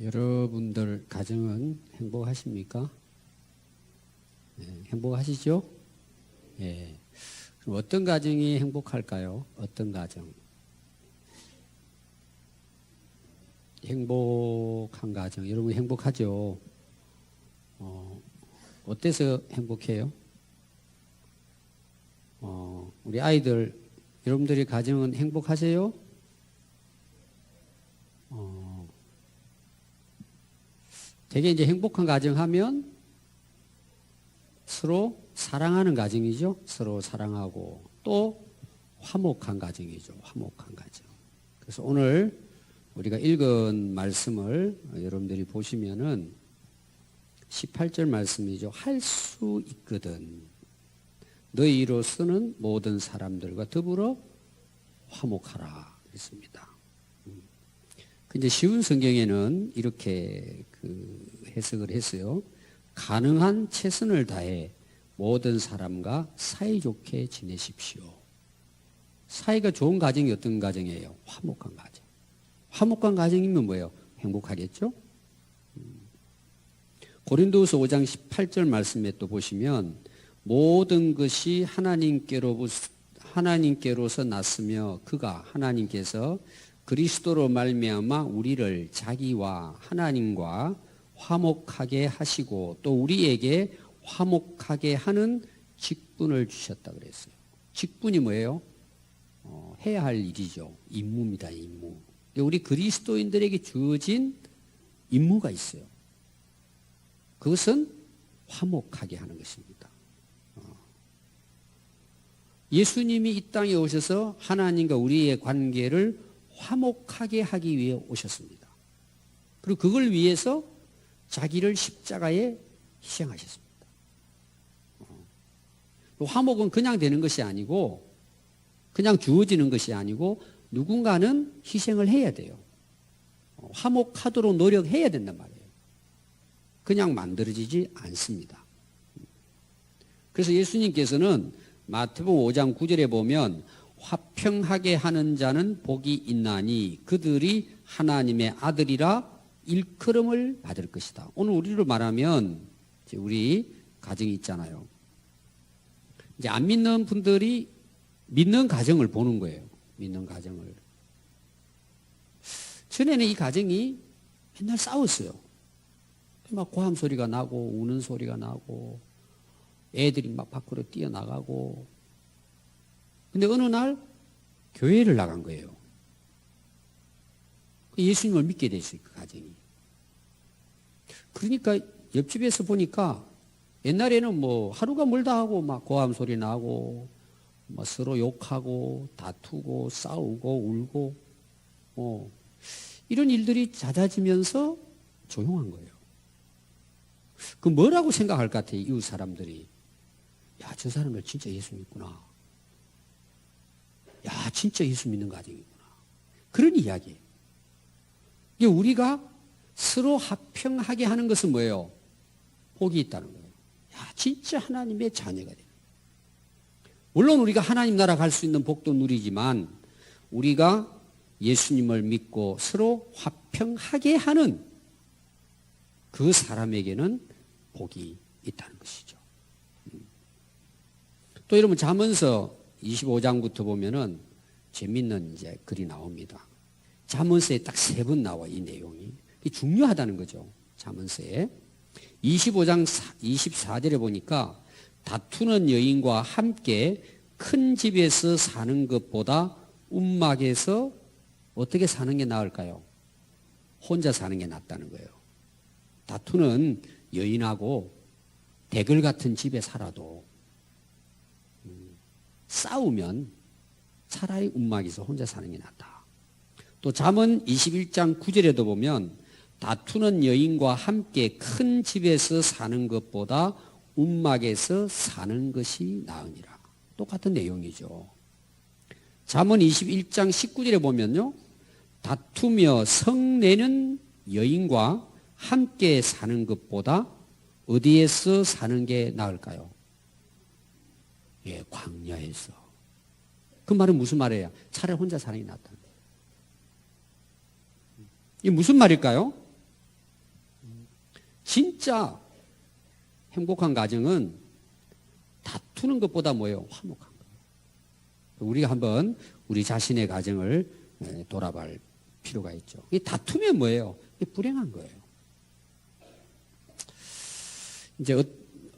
여러분들 가정은 행복하십니까? 행복하시죠? 예. 그럼 어떤 가정이 행복할까요? 어떤 가정? 행복한 가정. 여러분 행복하죠? 어때서 행복해요? 우리 아이들, 여러분들의 가정은 행복하세요? 되게 이제 행복한 가정 하면 서로 사랑하는 가정이죠. 서로 사랑하고 또 화목한 가정이죠. 화목한 가정. 그래서 오늘 우리가 읽은 말씀을 여러분들이 보시면은 18절 말씀이죠. 할 수 있거든. 너희로서는 모든 사람들과 더불어 화목하라. 그랬습니다. 근데 쉬운 성경에는 이렇게 해석을 했어요. 가능한 최선을 다해 모든 사람과 사이좋게 지내십시오. 사이가 좋은 가정이 어떤 가정이에요? 화목한 가정. 화목한 가정이면 뭐예요? 행복하겠죠? 고린도후서 5장 18절 말씀에 또 보시면 모든 것이 하나님께로서 났으며 그가 하나님께서 그리스도로 말미암아 우리를 자기와 하나님과 화목하게 하시고 또 우리에게 화목하게 하는 직분을 주셨다 그랬어요. 직분이 뭐예요? 해야 할 일이죠. 임무입니다. 임무. 우리 그리스도인들에게 주어진 임무가 있어요. 그것은 화목하게 하는 것입니다. 예수님이 이 땅에 오셔서 하나님과 우리의 관계를 화목하게 하기 위해 오셨습니다. 그리고 그걸 위해서 자기를 십자가에 희생하셨습니다. 화목은 그냥 되는 것이 아니고 그냥 주어지는 것이 아니고 누군가는 희생을 해야 돼요. 화목하도록 노력해야 된단 말이에요. 그냥 만들어지지 않습니다. 그래서 예수님께서는 마태복음 5장 9절에 보면 화평하게 하는 자는 복이 있나니 그들이 하나님의 아들이라 일컬음을 받을 것이다. 오늘 우리로 말하면 이제 우리 가정이 있잖아요. 이제 안 믿는 분들이 믿는 가정을 보는 거예요. 믿는 가정을. 전에는 이 가정이 맨날 싸웠어요. 막 고함 소리가 나고 우는 소리가 나고 애들이 막 밖으로 뛰어나가고. 근데 어느 날 교회를 나간 거예요. 예수님을 믿게 됐어요. 그 가정이. 그러니까 옆집에서 보니까 옛날에는 뭐 하루가 멀다 하고 막 고함 소리 나고 막 서로 욕하고 다투고 싸우고 울고 이런 일들이 잦아지면서 조용한 거예요. 그 뭐라고 생각할 것 같아요? 이웃 사람들이. 야, 저 사람들 진짜 예수 믿구나. 야, 진짜 예수 믿는 가정이구나. 그런 이야기예요. 이게 우리가 서로 화평하게 하는 것은 뭐예요? 복이 있다는 거예요. 야, 진짜 하나님의 자녀가 돼요. 물론 우리가 하나님 나라 갈 수 있는 복도 누리지만 우리가 예수님을 믿고 서로 화평하게 하는 그 사람에게는 복이 있다는 것이죠. 또 여러분 잠언서 25장부터 보면은 재밌는 이제 글이 나옵니다. 잠언서에 딱 3번 나와 이 내용이. 이게 중요하다는 거죠. 잠언서에. 25장 24절에 보니까 다투는 여인과 함께 큰 집에서 사는 것보다 움막에서 어떻게 사는 게 나을까요? 혼자 사는 게 낫다는 거예요. 다투는 여인하고 대글 같은 집에 살아도 싸우면 차라리 움막에서 혼자 사는 게 낫다. 또 잠언 21장 9절에도 보면 다투는 여인과 함께 큰 집에서 사는 것보다 움막에서 사는 것이 나으니라. 똑같은 내용이죠. 잠언 21장 19절에 보면요. 다투며 성내는 여인과 함께 사는 것보다 어디에서 사는 게 나을까요? 예, 광야에서. 그 말은 무슨 말이에요? 차라리 혼자 사는 게 낫다. 이게 무슨 말일까요? 진짜 행복한 가정은 다투는 것보다 뭐예요? 화목한 거예요. 우리가 한번 우리 자신의 가정을 돌아볼 필요가 있죠. 이 다투면 뭐예요? 불행한 거예요. 이제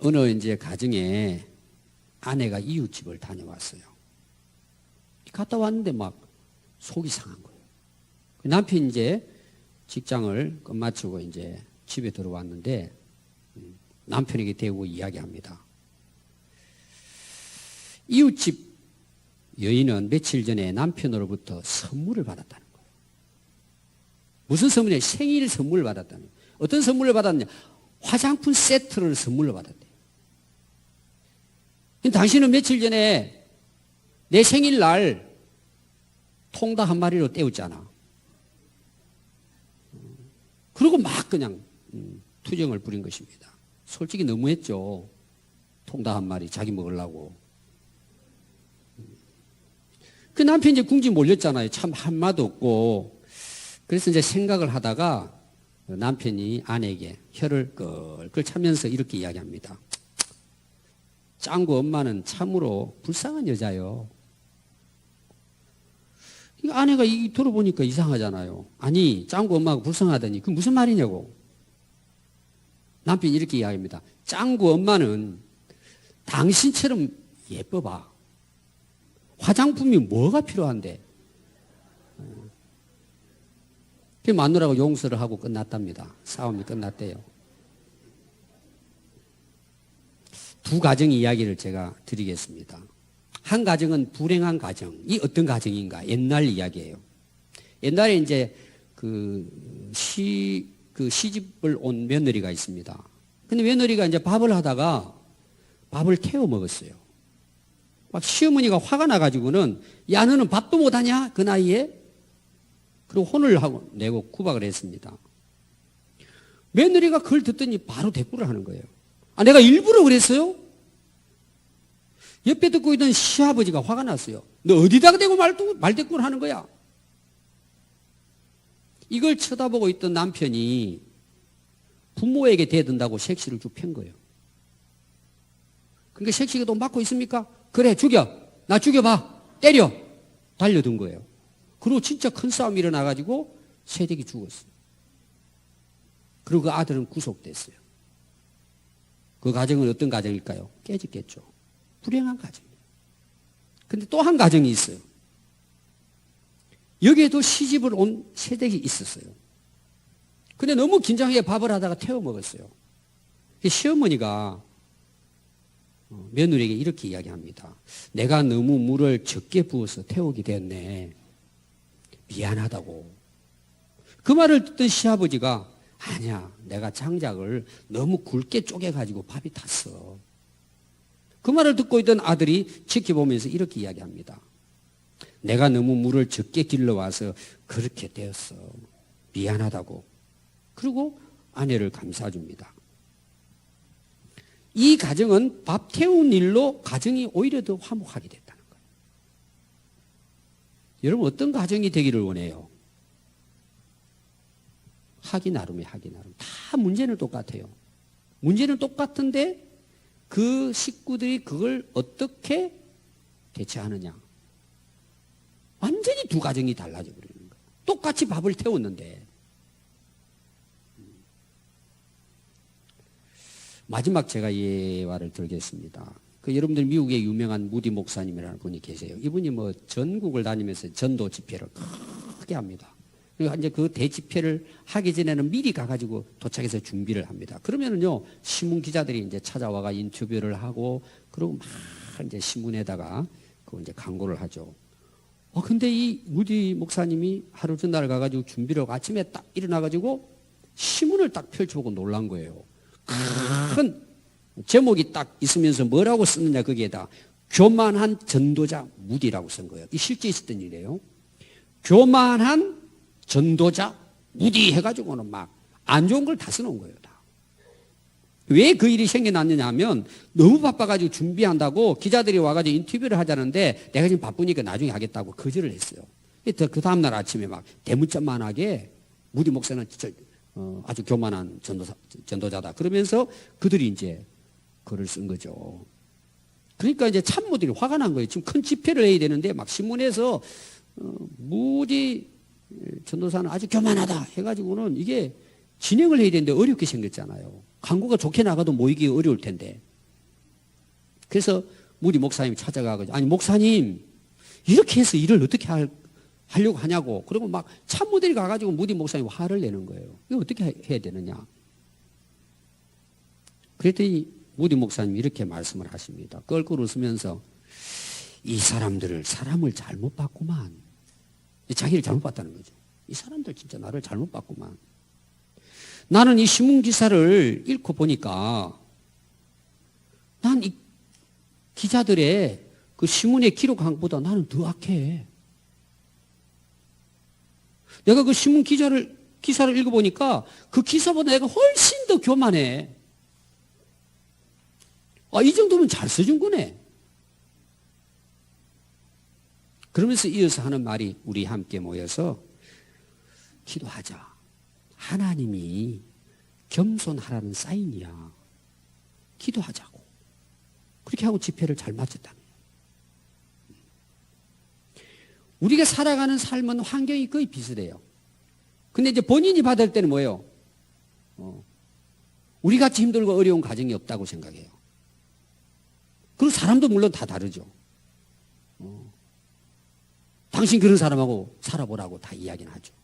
어느 이제 가정에 아내가 이웃집을 다녀왔어요. 갔다 왔는데 막 속이 상한 거예요. 남편이 이제 직장을 끝마치고 이제 집에 들어왔는데 남편에게 대고 이야기합니다. 이웃집 여인은 며칠 전에 남편으로부터 선물을 받았다는 거예요. 무슨 선물이에요? 생일 선물을 받았다는 거예요. 어떤 선물을 받았냐? 화장품 세트를 선물로 받았대요. 당신은 며칠 전에 내 생일날 통닭 한 마리로 때웠잖아. 그리고 막 그냥 투정을 부린 것입니다. 솔직히 너무했죠. 통닭 한 마리 자기 먹으려고. 그 남편이 이제 궁지 몰렸잖아요. 참 한마도 없고. 그래서 이제 생각을 하다가 남편이 아내에게 혀를 끌끌 차면서 이렇게 이야기합니다. 짱구 엄마는 참으로 불쌍한 여자요. 아내가 이 들어보니까 이상하잖아요. 아니, 짱구 엄마가 불쌍하다니 그게 무슨 말이냐고. 남편이 이렇게 이야기합니다. 짱구 엄마는 당신처럼 예뻐봐. 화장품이 뭐가 필요한데. 그 마누라가 용서를 하고 끝났답니다. 싸움이 끝났대요. 두 가정 이야기를 제가 드리겠습니다. 한 가정은 불행한 가정. 이 어떤 가정인가? 옛날 이야기예요. 옛날에 이제 시집을 온 며느리가 있습니다. 근데 며느리가 이제 밥을 하다가 밥을 태워 먹었어요. 막 시어머니가 화가 나가지고는 야, 너는 밥도 못하냐? 그 나이에? 그리고 혼을 하고 내고 구박을 했습니다. 며느리가 그걸 듣더니 바로 대꾸를 하는 거예요. 아, 내가 일부러 그랬어요? 옆에 듣고 있던 시아버지가 화가 났어요. 너 어디다가 대고 말대꾸를 하는 거야? 이걸 쳐다보고 있던 남편이 부모에게 대든다고 색시를 쭉 편 거예요. 그러니까 색시가 또 맞고 있습니까? 그래, 죽여. 나 죽여봐. 때려. 달려든 거예요. 그리고 진짜 큰 싸움이 일어나가지고 세댁이 죽었어요. 그리고 그 아들은 구속됐어요. 그 가정은 어떤 가정일까요? 깨졌겠죠. 불행한 가정이에요. 근데 또 한 가정이 있어요. 여기에도 시집을 온 세댁이 있었어요. 근데 너무 긴장하게 밥을 하다가 태워 먹었어요. 시어머니가 며느리에게 이렇게 이야기합니다. 내가 너무 물을 적게 부어서 태우게 되었네. 미안하다고. 그 말을 듣던 시아버지가 아니야, 내가 장작을 너무 굵게 쪼개가지고 밥이 탔어. 그 말을 듣고 있던 아들이 지켜보면서 이렇게 이야기합니다. 내가 너무 물을 적게 길러와서 그렇게 되었어. 미안하다고. 그리고 아내를 감싸줍니다. 이 가정은 밥 태운 일로 가정이 오히려 더 화목하게 됐다는 거예요. 여러분 어떤 가정이 되기를 원해요? 하기 나름에 하기 나름. 다 문제는 똑같아요. 문제는 똑같은데 그 식구들이 그걸 어떻게 대처하느냐. 완전히 두 가정이 달라져 버리는 거예요. 똑같이 밥을 태웠는데. 마지막 제가 예화를 들겠습니다. 여러분들 미국에 유명한 무디 목사님이라는 분이 계세요. 이분이 뭐 전국을 다니면서 전도 집회를 크게 합니다. 그리고 이제 그 대집회를 하기 전에는 미리 가가지고 도착해서 준비를 합니다. 그러면은요, 신문 기자들이 이제 찾아와가 인터뷰를 하고, 그리고 막 이제 신문에다가 그 이제 광고를 하죠. 근데 이 무디 목사님이 하루 전날 가가지고 준비를 하고 아침에 딱 일어나가지고 신문을 딱 펼쳐보고 놀란 거예요. 큰 제목이 딱 있으면서 뭐라고 쓰느냐, 거기에다 교만한 전도자 무디라고 쓴 거예요. 이 실제 있었던 일이에요. 교만한 전도자 무디 해가지고는 막 안 좋은 걸 다 써놓은 거예요. 다. 왜 그 일이 생겨났느냐 하면 너무 바빠가지고 준비한다고 기자들이 와가지고 인터뷰를 하자는데 내가 지금 바쁘니까 나중에 하겠다고 거절을 했어요. 그 다음날 아침에 막 대문짝만하게 무디 목사는 진짜 아주 교만한 전도자다. 그러면서 그들이 이제 글을 쓴 거죠. 그러니까 이제 참모들이 화가 난 거예요. 지금 큰 집회를 해야 되는데 막 신문에서 무지 전도사는 아주 교만하다 해가지고는 이게 진행을 해야 되는데 어렵게 생겼잖아요. 광고가 좋게 나가도 모이기 어려울 텐데. 그래서 무디 목사님이 찾아가가지고, 아니 목사님 이렇게 해서 일을 어떻게 하려고 하냐고. 그리고 막 참모들이 가가지고 무디 목사님 화를 내는 거예요. 이거 어떻게 해야 되느냐. 그랬더니 무디 목사님이 이렇게 말씀을 하십니다. 껄껄 웃으면서 이 사람들을 사람을 잘못 봤구만. 자기를 잘못 봤다는 거죠. 이 사람들 진짜 나를 잘못 봤구만. 나는 이 신문 기사를 읽고 보니까 난 이 기자들의 그 신문에 기록한 것보다 나는 더 악해. 내가 그 신문 기사를 읽어보니까 그 기사보다 내가 훨씬 더 교만해. 이 정도면 잘 써준 거네. 그러면서 이어서 하는 말이 우리 함께 모여서 기도하자. 하나님이 겸손하라는 사인이야. 기도하자고. 그렇게 하고 집회를 잘 마쳤다는 거예요. 우리가 살아가는 삶은 환경이 거의 비슷해요. 근데 이제 본인이 받을 때는 뭐예요? 우리같이 힘들고 어려운 가정이 없다고 생각해요. 그리고 사람도 물론 다 다르죠. 당신 그런 사람하고 살아보라고 다 이야기는 하죠.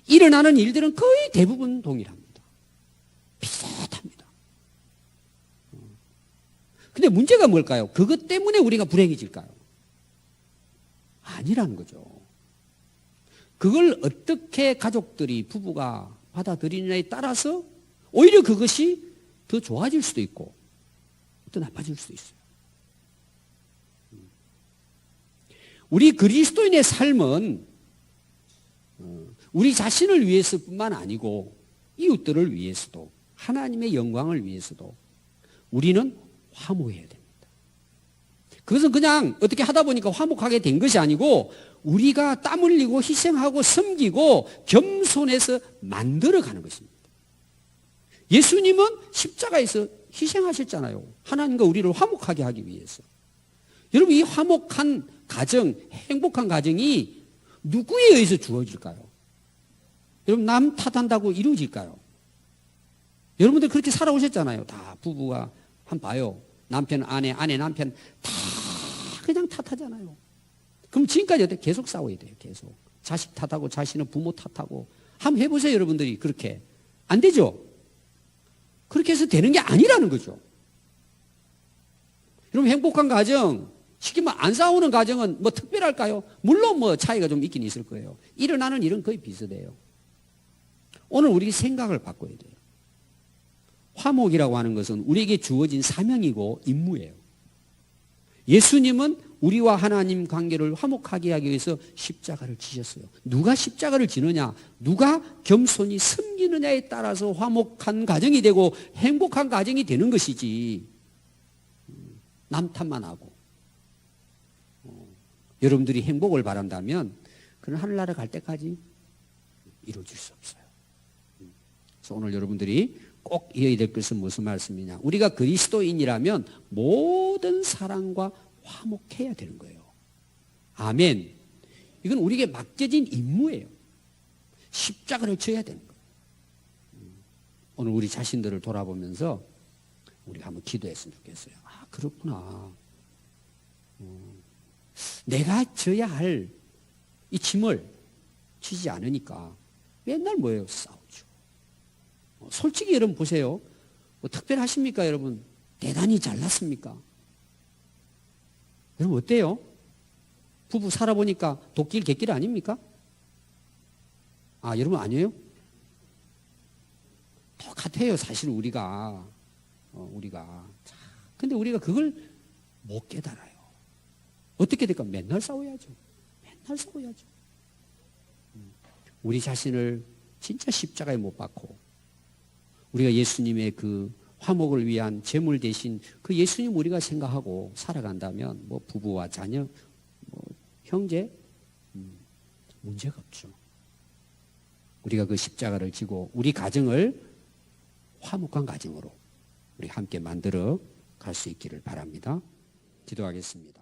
일어나는 일들은 거의 대부분 동일합니다. 비슷합니다. 근데 문제가 뭘까요? 그것 때문에 우리가 불행해질까요? 아니라는 거죠. 그걸 어떻게 가족들이, 부부가 받아들이느냐에 따라서 오히려 그것이 더 좋아질 수도 있고 또 나빠질 수도 있어요. 우리 그리스도인의 삶은 우리 자신을 위해서뿐만 아니고 이웃들을 위해서도 하나님의 영광을 위해서도 우리는 화목해야 됩니다. 그것은 그냥 어떻게 하다 보니까 화목하게 된 것이 아니고 우리가 땀 흘리고 희생하고 섬기고 겸손해서 만들어가는 것입니다. 예수님은 십자가에서 희생하셨잖아요. 하나님과 우리를 화목하게 하기 위해서. 여러분, 이 화목한 가정, 행복한 가정이 누구에 의해서 주어질까요? 여러분, 남 탓한다고 이루어질까요? 여러분들 그렇게 살아오셨잖아요. 다 부부가 한번 봐요. 남편, 아내, 남편 다 그냥 탓하잖아요. 그럼 지금까지 어때? 계속 싸워야 돼요. 계속. 자식 탓하고 자신은 부모 탓하고. 한번 해보세요, 여러분들이. 그렇게. 안 되죠? 그렇게 해서 되는 게 아니라는 거죠. 여러분, 행복한 가정, 쉽게 말하면 안 싸우는 가정은 뭐 특별할까요? 물론 뭐 차이가 좀 있긴 있을 거예요. 일어나는 일은 거의 비슷해요. 오늘 우리 생각을 바꿔야 돼요. 화목이라고 하는 것은 우리에게 주어진 사명이고 임무예요. 예수님은 우리와 하나님 관계를 화목하게 하기 위해서 십자가를 지셨어요. 누가 십자가를 지느냐, 누가 겸손히 섬기느냐에 따라서 화목한 가정이 되고 행복한 가정이 되는 것이지, 남 탓만 하고. 여러분들이 행복을 바란다면 그는 하늘나라 갈 때까지 이루어질 수 없어요. 그래서 오늘 여러분들이 꼭 이해야 될 것은 무슨 말씀이냐. 우리가 그리스도인이라면 모든 사람과 화목해야 되는 거예요. 아멘. 이건 우리에게 맡겨진 임무예요. 십자가를 져야 되는 거예요. 오늘 우리 자신들을 돌아보면서 우리가 한번 기도했으면 좋겠어요. 아, 그렇구나. 내가 져야 할 이 짐을 지지 않으니까 맨날 뭐예요? 싸우죠. 솔직히 여러분 보세요. 뭐 특별하십니까, 여러분? 대단히 잘났습니까? 여러분 어때요? 부부 살아보니까 도끼일 객길 아닙니까? 아, 여러분 아니에요? 똑같아요, 사실 우리가. 근데 우리가 그걸 못 깨달아요. 어떻게 될까? 맨날 싸워야죠. 맨날 싸워야죠. 우리 자신을 진짜 십자가에 못 박고 우리가 예수님의 그 화목을 위한 제물 대신 그 예수님 우리가 생각하고 살아간다면 뭐 부부와 자녀, 뭐 형제 문제가 없죠. 우리가 그 십자가를 지고 우리 가정을 화목한 가정으로 우리 함께 만들어 갈 수 있기를 바랍니다. 기도하겠습니다.